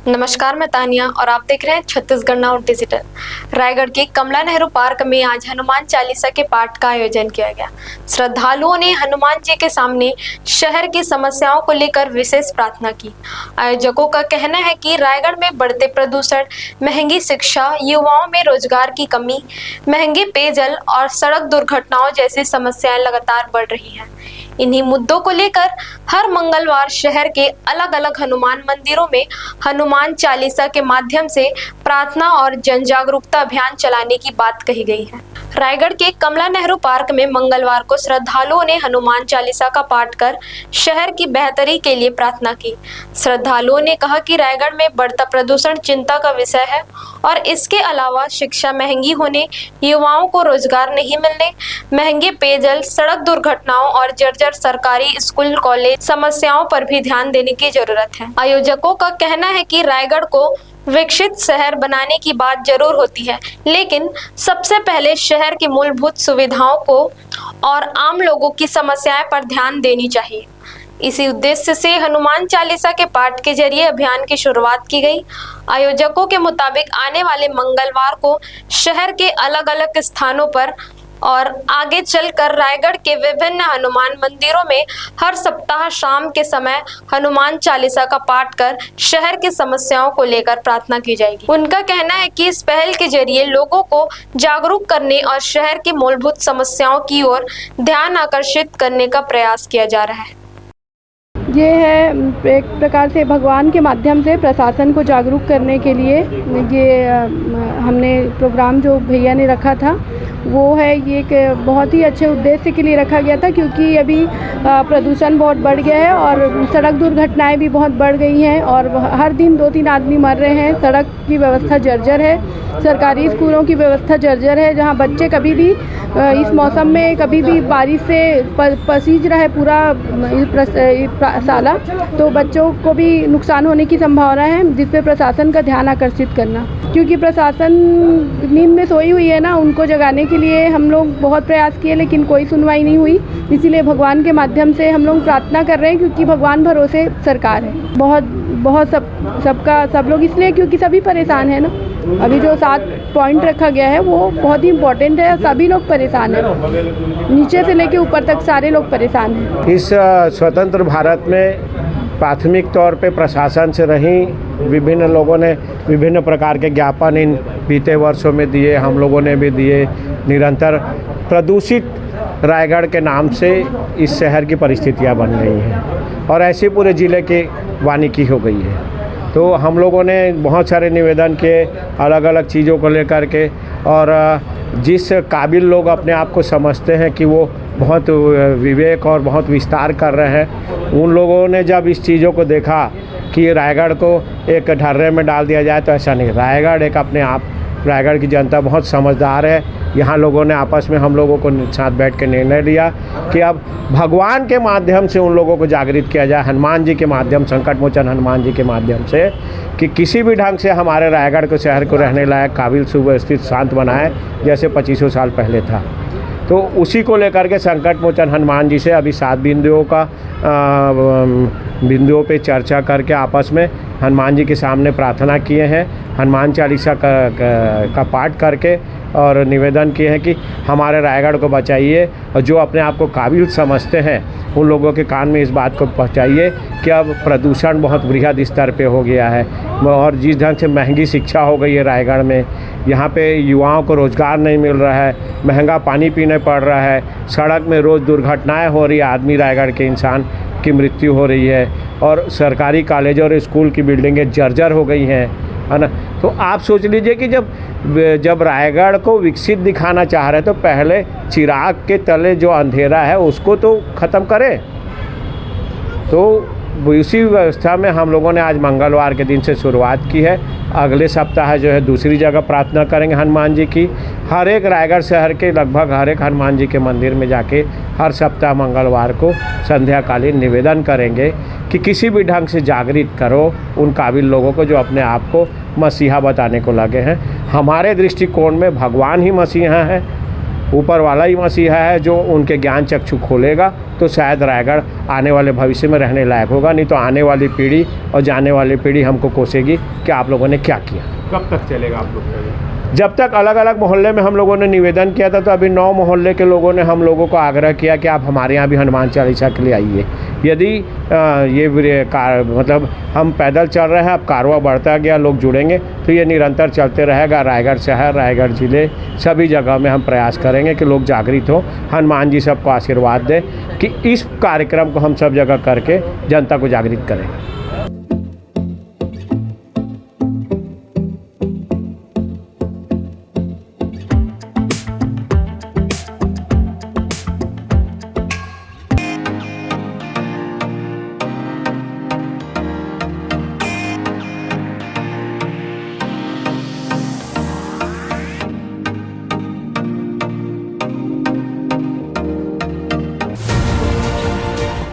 नमस्कार, मैं तानिया और आप देख रहे हैं छत्तीसगढ़ नाउ डिजिटल। रायगढ़ के कमला नेहरू पार्क में आज हनुमान चालीसा के पाठ का आयोजन किया गया। श्रद्धालुओं ने हनुमान जी के सामने शहर की समस्याओं को लेकर विशेष प्रार्थना की। आयोजकों का कहना है कि रायगढ़ में बढ़ते प्रदूषण, महंगी शिक्षा, युवाओं में रोजगार की कमी, महंगे पेयजल और सड़क दुर्घटनाओं जैसी समस्याएं लगातार बढ़ रही हैं। इन्हीं मुद्दों को लेकर हर मंगलवार शहर के अलग अलग हनुमान मंदिरों में हनुमान चालीसा के माध्यम से प्रार्थना और जन जागरूकता अभियान चलाने की बात कही गई है। रायगढ़ के कमला नेहरू पार्क में मंगलवार को श्रद्धालुओं ने हनुमान चालीसा का पाठ कर शहर की बेहतरी के लिए प्रार्थना की। श्रद्धालुओं ने कहा कि रायगढ़ में बढ़ता प्रदूषण चिंता का विषय है और इसके अलावा शिक्षा महंगी होने, युवाओं को रोजगार नहीं मिलने, महंगे पेयजल, सड़क दुर्घटनाओं और जर्जर सरकारी स्कूल कॉलेज समस्याओं पर भी ध्यान देने की जरूरत है। आयोजकों का कहना है कि रायगढ़ को विकसित शहर बनाने की बात जरूर होती है, लेकिन सबसे पहले शहर की मूलभूत सुविधाओं को और आम लोगों की समस्याएं पर ध्यान देनी चाहिए। इसी उद्देश्य से हनुमान चालीसा के पाठ के जरिए अभियान की शुरुआत की गई। आयोजकों के मुताबिक आने वाले मंगलवार को शहर के अलग अलग स्थानों पर और आगे चलकर रायगढ़ के विभिन्न हनुमान मंदिरों में हर सप्ताह शाम के समय हनुमान चालीसा का पाठ कर शहर की समस्याओं को लेकर प्रार्थना की जाएगी। उनका कहना है कि इस पहल के जरिए लोगों को जागरूक करने और शहर की मूलभूत समस्याओं की ओर ध्यान आकर्षित करने का प्रयास किया जा रहा है। ये है एक प्रकार से भगवान के माध्यम से प्रशासन को जागरूक करने के लिए ये हमने प्रोग्राम जो भैया ने रखा था वो है। ये एक बहुत ही अच्छे उद्देश्य के लिए रखा गया था, क्योंकि अभी प्रदूषण बहुत बढ़ गया है और सड़क दुर्घटनाएं भी बहुत बढ़ गई हैं और हर दिन 2-3 आदमी मर रहे हैं। सड़क की व्यवस्था जर्जर है, सरकारी स्कूलों की व्यवस्था जर्जर है, जहां बच्चे कभी भी इस मौसम में कभी भी बारिश से पसीज रहा है पूरा साला, तो बच्चों को भी नुकसान होने की संभावना है, जिस पे प्रशासन का ध्यान आकर्षित करना। क्योंकि प्रशासन नींद में सोई हुई है ना, उनको जगाने के लिए हम लोग बहुत प्रयास किए लेकिन कोई सुनवाई नहीं हुई। इसीलिए भगवान के माध्यम से हम लोग प्रार्थना कर रहे हैं, क्योंकि भगवान भरोसे सरकार है। बहुत सब लोग इसलिए क्योंकि सभी परेशान हैं ना। अभी जो 7 पॉइंट रखा गया है वो बहुत ही इम्पोर्टेंट है। सभी लोग परेशान हैं, नीचे से लेके ऊपर तक सारे लोग परेशान हैं। इस स्वतंत्र भारत में प्राथमिक तौर पे प्रशासन से रही विभिन्न लोगों ने विभिन्न प्रकार के ज्ञापन इन बीते वर्षों में दिए, हम लोगों ने भी दिए। निरंतर प्रदूषित रायगढ़ के नाम से इस शहर की परिस्थितियां बन गई हैं और ऐसे पूरे ज़िले की वानिकी हो गई है। तो हम लोगों ने बहुत सारे निवेदन किए अलग अलग चीज़ों को लेकर के, और जिस काबिल लोग अपने आप को समझते हैं कि वो बहुत विवेक और बहुत विस्तार कर रहे हैं, उन लोगों ने जब इस चीज़ों को देखा कि रायगढ़ को एक ढर्रे में डाल दिया जाए, तो ऐसा नहीं। रायगढ़ एक अपने आप, रायगढ़ की जनता बहुत समझदार है। यहाँ लोगों ने आपस में हम लोगों को साथ बैठ के निर्णय लिया कि अब भगवान के माध्यम से उन लोगों को जागृत किया जाए, हनुमान जी के माध्यम, संकट मोचन हनुमान जी के माध्यम से, कि किसी भी ढंग से हमारे रायगढ़ को शहर को रहने लायक, काबिल, सुव्यवस्थित, शांत बनाए, जैसे 2500 साल पहले था। तो उसी को लेकर के संकट मोचन हनुमान जी से अभी 7 बिंदुओं पे चर्चा करके आपस में हनुमान जी के सामने प्रार्थना किए हैं, हनुमान चालीसा का पाठ करके, और निवेदन किए हैं कि हमारे रायगढ़ को बचाइए, और जो अपने आप को काबिल समझते हैं उन लोगों के कान में इस बात को पहुंचाइए कि अब प्रदूषण बहुत वृहद स्तर पे हो गया है और जिस ढंग से महंगी शिक्षा हो गई है रायगढ़ में, यहाँ पे युवाओं को रोज़गार नहीं मिल रहा है, महंगा पानी पीने पड़ रहा है, सड़क में रोज़ दुर्घटनाएँ हो रही है, आदमी रायगढ़ के इंसान की मृत्यु हो रही है, और सरकारी कॉलेज और स्कूल की बिल्डिंगें जर्जर हो गई हैं, है ना। तो आप सोच लीजिए कि जब रायगढ़ को विकसित दिखाना चाह रहे तो पहले चिराग के तले जो अंधेरा है उसको तो ख़त्म करें। तो इसी व्यवस्था में हम लोगों ने आज मंगलवार के दिन से शुरुआत की है। अगले सप्ताह जो है दूसरी जगह प्रार्थना करेंगे हनुमान जी की। हर एक रायगढ़ शहर के लगभग हर एक हनुमान जी के मंदिर में जाके हर सप्ताह मंगलवार को संध्याकालीन निवेदन करेंगे कि किसी भी ढंग से जागृत करो उन काबिल लोगों को जो अपने आप को मसीहा बताने को लगे हैं। हमारे दृष्टिकोण में भगवान ही मसीहा है, ऊपर वाला ही मसीहा है जो उनके ज्ञान चक्षु खोलेगा, तो शायद रायगढ़ आने वाले भविष्य में रहने लायक होगा। नहीं तो आने वाली पीढ़ी और जाने वाली पीढ़ी हमको कोसेगी कि आप लोगों ने क्या किया। कब तक चलेगा आप लोग का ये? जब तक अलग अलग मोहल्ले में हम लोगों ने निवेदन किया था, तो अभी 9 मोहल्ले के लोगों ने हम लोगों को आग्रह किया कि आप हमारे यहाँ भी हनुमान चालीसा के लिए आइए। यदि मतलब हम पैदल चल रहे हैं, अब कारवां बढ़ता गया, लोग जुड़ेंगे, तो ये निरंतर चलते रहेगा। रायगढ़ शहर, रायगढ़ ज़िले, सभी जगह में हम प्रयास करेंगे कि लोग जागृत हों, हनुमान जी सबको आशीर्वाद दें कि इस कार्यक्रम को हम सब जगह करके जनता को जागृत करेंगे।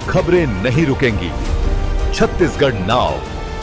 खबरें नहीं रुकेंगी। छत्तीसगढ़ नाउ।